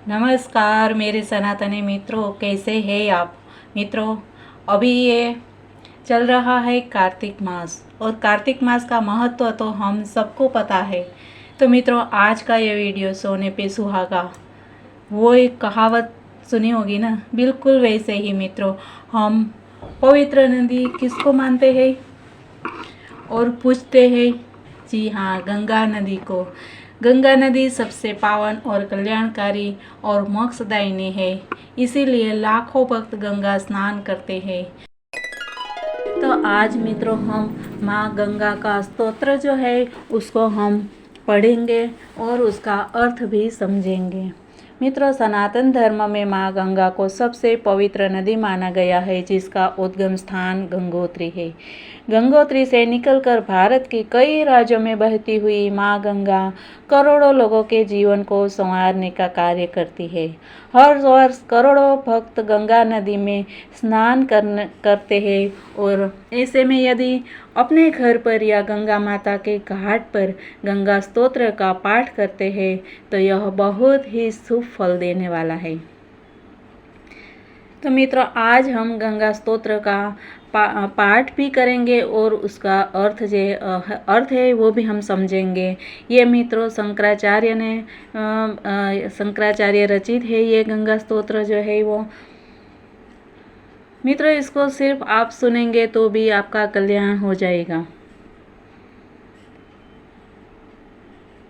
नमस्कार मेरे सनातनी मित्रों, कैसे हैं आप मित्रों। अभी ये चल रहा है कार्तिक मास, और कार्तिक मास का महत्व तो हम सबको पता है। तो मित्रों, आज का ये वीडियो सोने पे सुहागा, वो एक कहावत सुनी होगी ना, बिल्कुल वैसे ही मित्रों। हम पवित्र नदी किसको मानते हैं और पूछते हैं? जी हाँ, गंगा नदी को। गंगा नदी सबसे पावन और कल्याणकारी और मोक्षदायिनी है, इसीलिए लाखों भक्त गंगा स्नान करते हैं। तो आज मित्रों, हम माँ गंगा का स्तोत्र जो है उसको हम पढ़ेंगे और उसका अर्थ भी समझेंगे। मित्रों, सनातन धर्म में माँ गंगा को सबसे पवित्र नदी माना गया है, जिसका उद्गम स्थान गंगोत्री है। गंगोत्री से निकलकर भारत के कई राज्यों में बहती हुई माँ गंगा करोड़ों लोगों के जीवन को संवारने का कार्य करती है। हर वर्ष करोड़ों भक्त गंगा नदी में स्नान करते हैं, और ऐसे में यदि अपने घर पर या गंगा माता के घाट पर गंगा स्तोत्र का पाठ करते हैं तो यह बहुत ही शुभ फल देने वाला है। तो मित्रों, आज हम गंगा स्तोत्र का पाठ भी करेंगे और उसका अर्थ है वो भी हम समझेंगे। ये मित्रों शंकराचार्य रचित है ये गंगा स्तोत्र जो है वो। मित्रों, इसको सिर्फ आप सुनेंगे तो भी आपका कल्याण हो जाएगा।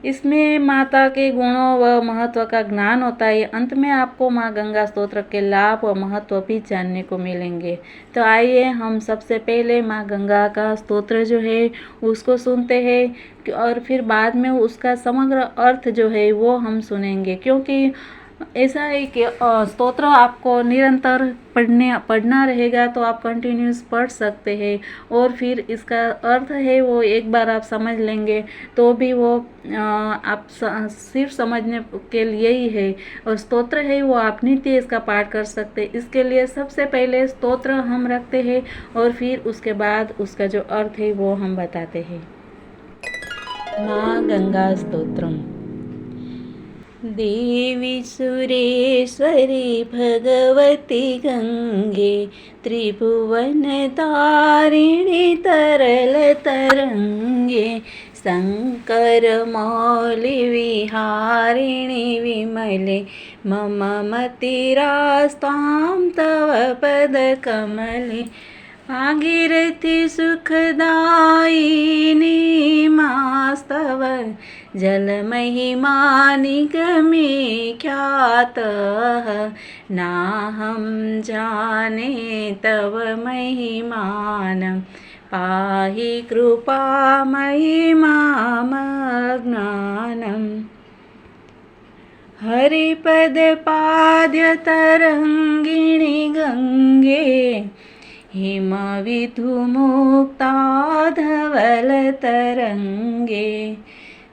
इसमें माता के गुणों व महत्व का ज्ञान होता है। अंत में आपको माँ गंगा स्तोत्र के लाभ व महत्व भी जानने को मिलेंगे। तो आइए हम सबसे पहले माँ गंगा का स्तोत्र जो है उसको सुनते हैं, और फिर बाद में उसका समग्र अर्थ जो है वो हम सुनेंगे। क्योंकि ऐसा है कि स्तोत्र आपको निरंतर पढ़ना रहेगा तो आप कंटिन्यूस पढ़ सकते हैं, और फिर इसका अर्थ है वो एक बार आप समझ लेंगे तो भी वो आप सिर्फ समझने के लिए ही है। और स्तोत्र है वो आप नित्य इसका पाठ कर सकते हैं। इसके लिए सबसे पहले स्तोत्र हम रखते हैं और फिर उसके बाद उसका जो अर्थ है वो हम बताते हैं। माँ गंगा स्तोत्रम। देवी सुरेश्वरी भगवती गंगे, त्रिभुवन तारिणी तरल तरंगे, शंकर मौली विहारिणी विमले, मम मतिरास्तां तव पद कमले, भागीरथी सुखदायिनी मास्तव, जलमहिमा निगमे ख्यातः, नाहं जाने तव महिमानं, पाहि कृपामयि मामज्ञानम्। हरिपदपाद्यतरङ्गिणि गङ्गे, हिमविधुमुक्ताधवलतरङ्गे,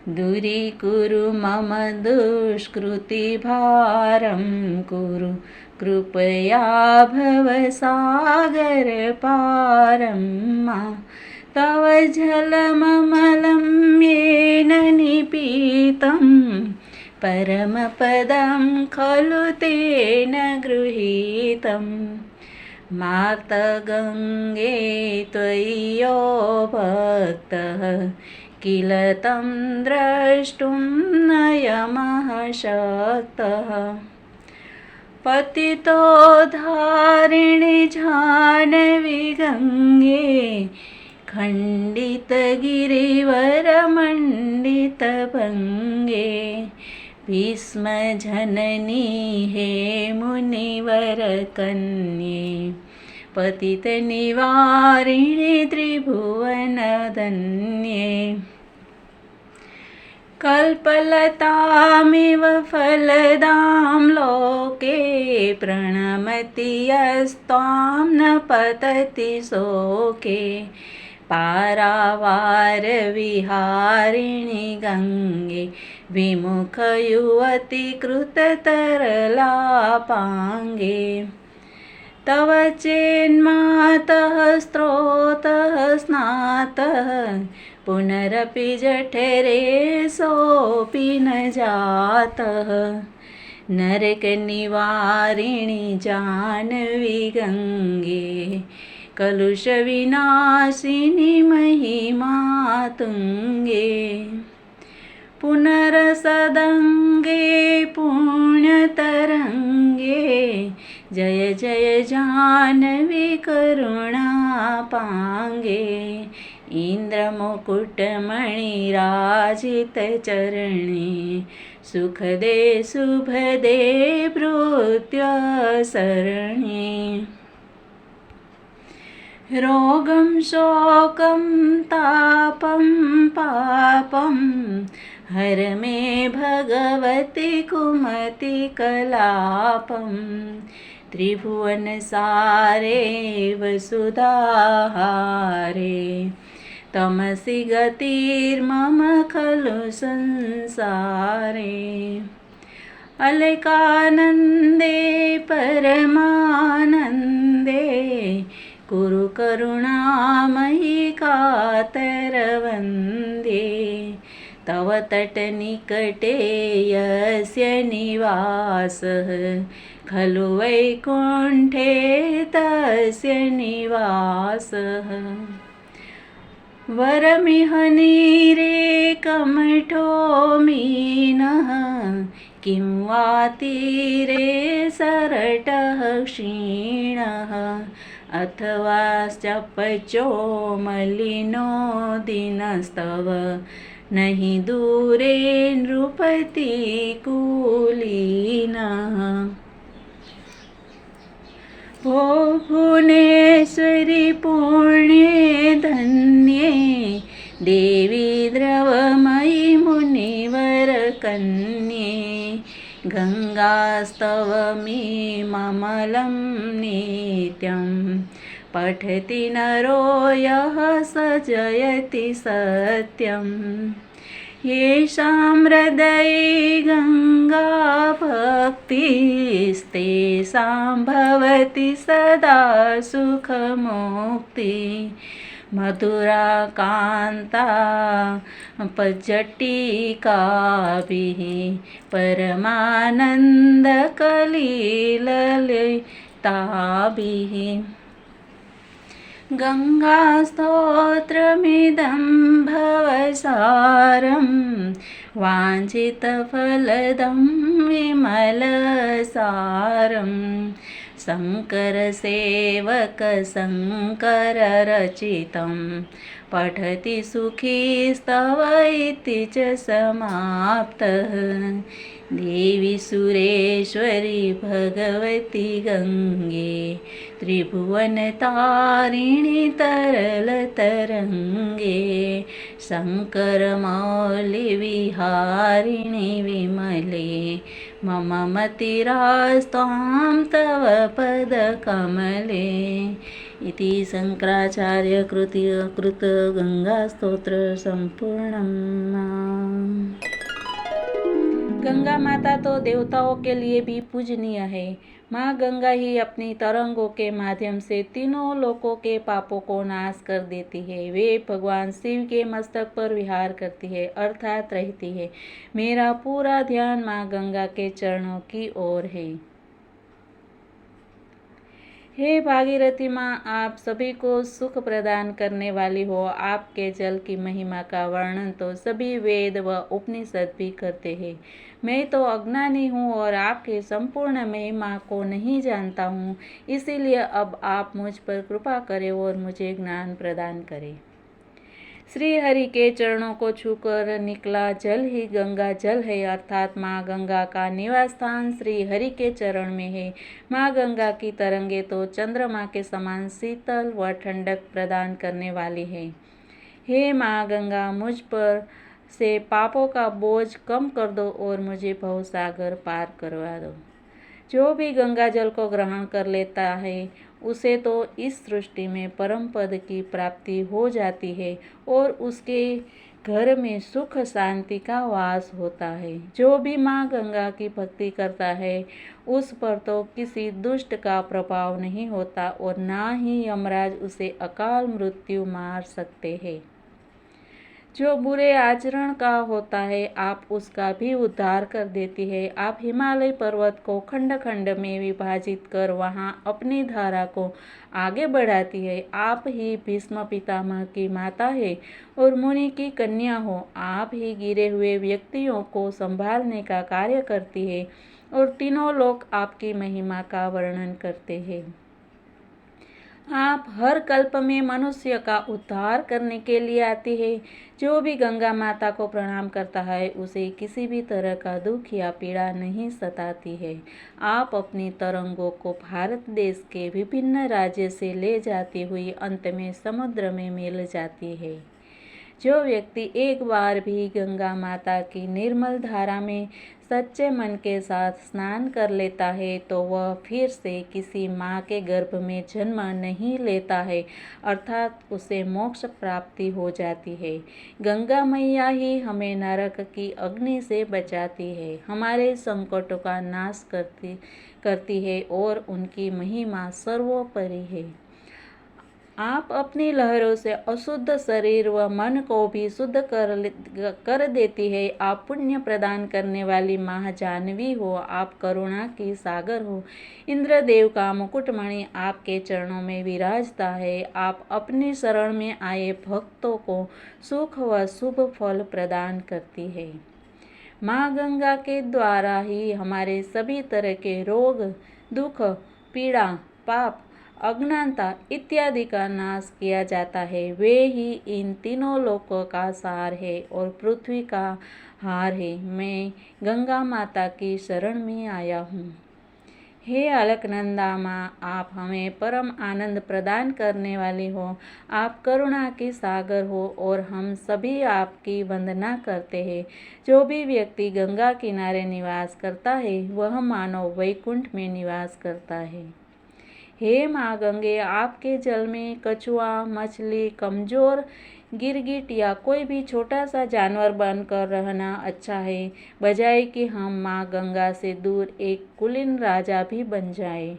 दूरीकुरु मम दुष्कृतिभारं, कुरु कृपया भवसागरपारं। तव जलममलं येन निपीतं, परमपदं खलु तेन गृहीतम्। मार्तगङ्गे त्वयि यो भक्तः, किल तं द्रष्टुं नयमः शक्तः। पतितोद्धारिणि जाह्नवी गङ्गे, खण्डितगिरिवरमण्डितभङ्गे, भीष्मजननी हे मुनिवरकन्ये, पतितनिवारिणि त्रिभुवनधन्ये। कल्पलतामिव फलदां लोके, प्रणमति यस्त्वां न पतति शोके, पारावारविहारिणि गङ्गे, विमुखयुवति कृततरलापाङ्गे। तव चेन्मातः स्त्रोतः स्नातः, पुनरपि जठरे सोऽपि न जातः। नरक निवारिणी जानवी गंगे, कलुष विनाशिनी महिमा तुंगे, पुनरसदंगे पुण्यतरंगे, जय जय जानवी करुणा पांगे, इंद्रमुकुटमणि राजित चरणे, सुख दे शुभ दे भृत्य सरणे, रोगं शोकं तापं पापं, हर मे भगवति कुमति कलापं, त्रिभुवन सारे वसुधाहारे, तमसि गतिर्मम खलु संसारे, अलकानन्दे परमानन्दे, कुरु करुणामयि कातरवन्दे, तव तटनिकटे यस्य निवासः, खलु वैकुण्ठे तस्य निवासः, वरमिहनीरेकमठो मीनः, किं वा तीरे सरटः क्षीणः, अथवा चपचो मलिनो दीनस्तव, नहि दूरे नृपति कुलीनः, भो भुवनेश्वरि पुण्ये धन्ये, देवी द्रवमयि मुनिवर कन्ये, गङ्गास्तवमिममलं नित्यं, पठति नरो यः स जयति सत्यं, येषां हृदये गङ्गा भक्तिस्तेषां भवति सदा सुखमुक्ति, मधुरा कान्ता पज्जटिकाभिः, परमानन्दकलिललिताभिः, गङ्गास्तोत्रमिदं भवसारं, वाञ्छितफलदं विमलसारं, शङ्करसेवकशङ्कररचितं, पठति सुखी स्तव इति च समाप्तः, देवी सुरेश्वरी भगवती गङ्गे, त्रिभुवनतारिणि तरलतरङ्गे, शङ्करमौलिविहारिणि विमले, मम मतिरास्त्वां तव पदकमले, इति शङ्कराचार्यकृत गङ्गास्तोत्र सम्पूर्णम्। गंगा माता तो देवताओं के लिए भी पूजनीय है। माँ गंगा ही अपनी तरंगों के माध्यम से तीनों लोकों के पापों को नाश कर देती है। वे भगवान शिव के मस्तक पर विहार करती है अर्थात रहती है। मेरा पूरा ध्यान माँ गंगा के चरणों की ओर है। हे भागीरथी माँ, आप सभी को सुख प्रदान करने वाली हो। आपके जल की महिमा का वर्णन तो सभी वेद व उपनिषद भी करते हैं। मैं तो अज्ञानी हूँ और आपके संपूर्ण महिमा को नहीं जानता हूँ, इसीलिए अब आप मुझ पर कृपा करें और मुझे ज्ञान प्रदान करें। श्री हरि के चरणों को छूकर निकला जल ही गंगा जल है, अर्थात माँ गंगा का निवास स्थान श्री हरि के चरण में है। माँ गंगा की तरंगे तो चंद्रमा के समान शीतल व ठंडक प्रदान करने वाली है। हे माँ गंगा, मुझ पर से पापों का बोझ कम कर दो और मुझे भवसागर पार करवा दो। जो भी गंगा जल को ग्रहण कर लेता है उसे तो इस सृष्टि में परम पद की प्राप्ति हो जाती है और उसके घर में सुख शांति का वास होता है। जो भी माँ गंगा की भक्ति करता है उस पर तो किसी दुष्ट का प्रभाव नहीं होता और ना ही यमराज उसे अकाल मृत्यु मार सकते हैं। जो बुरे आचरण का होता है आप उसका भी उद्धार कर देती है। आप हिमालय पर्वत को खंड खंड में विभाजित कर वहां अपनी धारा को आगे बढ़ाती है। आप ही भीष्म पितामह की माता है और मुनि की कन्या हो। आप ही गिरे हुए व्यक्तियों को संभालने का कार्य करती है और तीनों लोग आपकी महिमा का वर्णन करते हैं। आप हर कल्प में मनुष्य का उद्धार करने के लिए आती है। जो भी गंगा माता को प्रणाम करता है उसे किसी भी तरह का दुख या पीड़ा नहीं सताती है। आप अपनी तरंगों को भारत देश के विभिन्न राज्य से ले जाती हुई अंत में समुद्र में मिल जाती है। जो व्यक्ति एक बार भी गंगा माता की निर्मल धारा में सच्चे मन के साथ स्नान कर लेता है तो वह फिर से किसी माँ के गर्भ में जन्म नहीं लेता है, अर्थात उसे मोक्ष प्राप्ति हो जाती है। गंगा मैया ही हमें नरक की अग्नि से बचाती है, हमारे संकटों का नाश करती है और उनकी महिमा सर्वोपरि है। आप अपनी लहरों से अशुद्ध शरीर व मन को भी शुद्ध कर देती है। आप पुण्य प्रदान करने वाली माँ जानवी हो। आप करुणा की सागर हो। इंद्रदेव का मुकुटमणि आपके चरणों में विराजता है। आप अपनी शरण में आए भक्तों को सुख व शुभ फल प्रदान करती है। माँ गंगा के द्वारा ही हमारे सभी तरह के रोग, दुख, पीड़ा, पाप, अज्ञानता इत्यादि का नाश किया जाता है। वे ही इन तीनों लोकों का सार है और पृथ्वी का हार है। मैं गंगा माता की शरण में आया हूँ। हे अलकनंदा माँ, आप हमें परम आनंद प्रदान करने वाली हो। आप करुणा की सागर हो और हम सभी आपकी वंदना करते हैं। जो भी व्यक्ति गंगा किनारे निवास करता है वह मानो वैकुंठ में निवास करता है। हे माँ गंगे, आपके जल में कछुआ, मछली, कमजोर गिरगिट या कोई भी छोटा सा जानवर बनकर रहना अच्छा है, बजाय कि हम माँ गंगा से दूर एक कुलीन राजा भी बन जाए।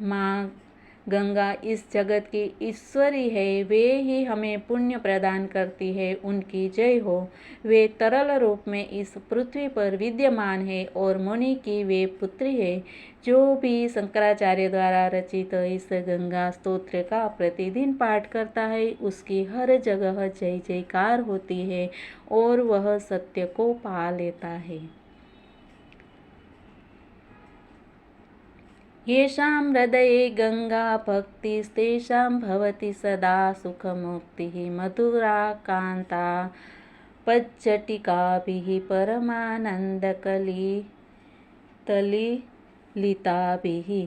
माँ गंगा इस जगत की ईश्वरी है, वे ही हमें पुण्य प्रदान करती है, उनकी जय हो। वे तरल रूप में इस पृथ्वी पर विद्यमान है और मुनि की वे पुत्री है। जो भी शंकराचार्य द्वारा रचित इस गंगा स्तोत्र का प्रतिदिन पाठ करता है उसकी हर जगह जय जयकार होती है और वह सत्य को पा लेता है। येषां हृदये गंगा भक्तिस्तेषां भवति सदा सुखमुक्तिः। मधुरा कान्ता पज्जटिकाभिः परमानन्दकलितलिताभिः।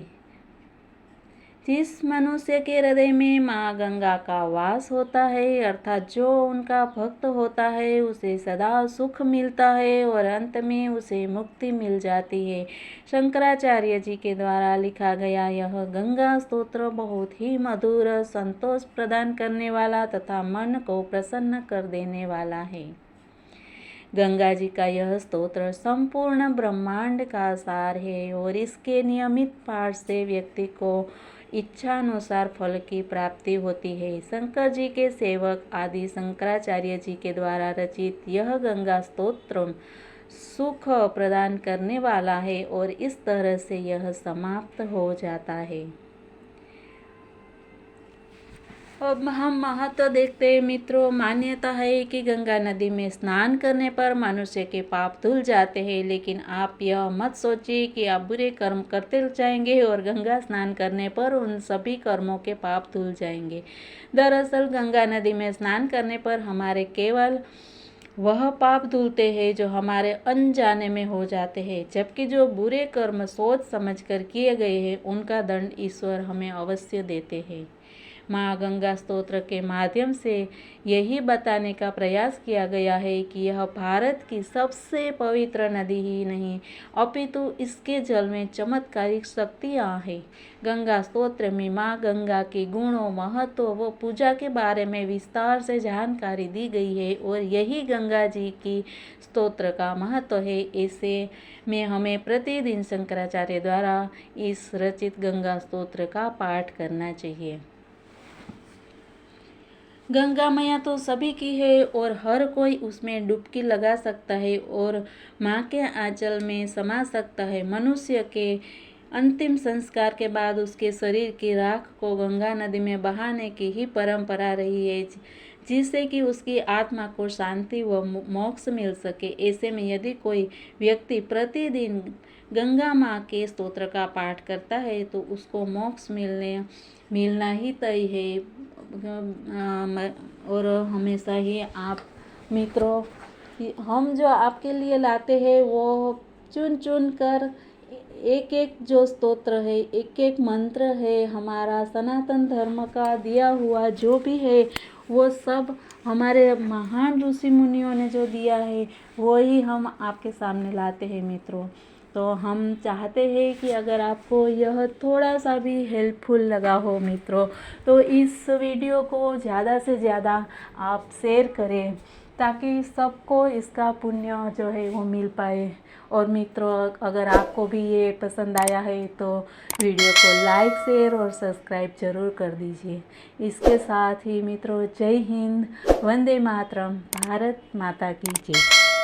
जिस मनुष्य के हृदय में माँ गंगा का वास होता है, अर्थात जो उनका भक्त होता है, उसे सदा सुख मिलता है और अंत में उसे मुक्ति मिल जाती है। शंकराचार्य जी के द्वारा लिखा गया यह गंगा स्तोत्र बहुत ही मधुर, संतोष प्रदान करने वाला तथा मन को प्रसन्न कर देने वाला है। गंगा जी का यह स्तोत्र संपूर्ण ब्रह्मांड का सार है और इसके नियमित पाठ से व्यक्ति को इच्छानुसार फल की प्राप्ति होती है। शंकर जी के सेवक आदि शंकराचार्य जी के द्वारा रचित यह गंगा स्तोत्र सुख प्रदान करने वाला है और इस तरह से यह समाप्त हो जाता है। अब हम महत्व देखते हैं मित्रों। मान्यता है कि गंगा नदी में स्नान करने पर मनुष्य के पाप धुल जाते हैं, लेकिन आप यह मत सोचिए कि आप बुरे कर्म करते जाएंगे और गंगा स्नान करने पर उन सभी कर्मों के पाप धुल जाएंगे। दरअसल गंगा नदी में स्नान करने पर हमारे केवल वह पाप धुलते हैं जो हमारे अनजाने में हो जाते हैं, जबकि जो बुरे कर्म सोच समझकर किए गए हैं उनका दंड ईश्वर हमें अवश्य देते हैं। माँ गंगा स्तोत्र के माध्यम से यही बताने का प्रयास किया गया है कि यह भारत की सबसे पवित्र नदी ही नहीं अपितु इसके जल में चमत्कारिक शक्तियाँ हैं। गंगा स्तोत्र में माँ गंगा के गुणों, महत्व व पूजा के बारे में विस्तार से जानकारी दी गई है और यही गंगा जी की स्तोत्र का महत्व है। ऐसे में हमें प्रतिदिन शंकराचार्य द्वारा इस रचित गंगा स्तोत्र का पाठ करना चाहिए। गंगा मैया तो सभी की है और हर कोई उसमें डुबकी लगा सकता है और माँ के आंचल में समा सकता है। मनुष्य के अंतिम संस्कार के बाद उसके शरीर की राख को गंगा नदी में बहाने की ही परंपरा रही है, जिससे कि उसकी आत्मा को शांति व मोक्ष मिल सके। ऐसे में यदि कोई व्यक्ति प्रतिदिन गंगा माँ के स्तोत्र का पाठ करता है तो उसको मोक्ष मिलना ही तय है। और हमेशा ही आप मित्रों, हम जो आपके लिए लाते हैं वो चुन चुन कर एक एक जो स्तोत्र है, एक एक मंत्र है, हमारा सनातन धर्म का दिया हुआ जो भी है वो सब हमारे महान ऋषि मुनियों ने जो दिया है वो ही हम आपके सामने लाते हैं मित्रों। तो हम चाहते हैं कि अगर आपको यह थोड़ा सा भी हेल्पफुल लगा हो मित्रों, तो इस वीडियो को ज़्यादा से ज़्यादा आप शेयर करें ताकि सबको इसका पुण्य जो है वो मिल पाए। और मित्रों, अगर आपको भी ये पसंद आया है तो वीडियो को लाइक, शेयर और सब्सक्राइब जरूर कर दीजिए। इसके साथ ही मित्रों, जय हिंद, वंदे मातरम, भारत माता की जय।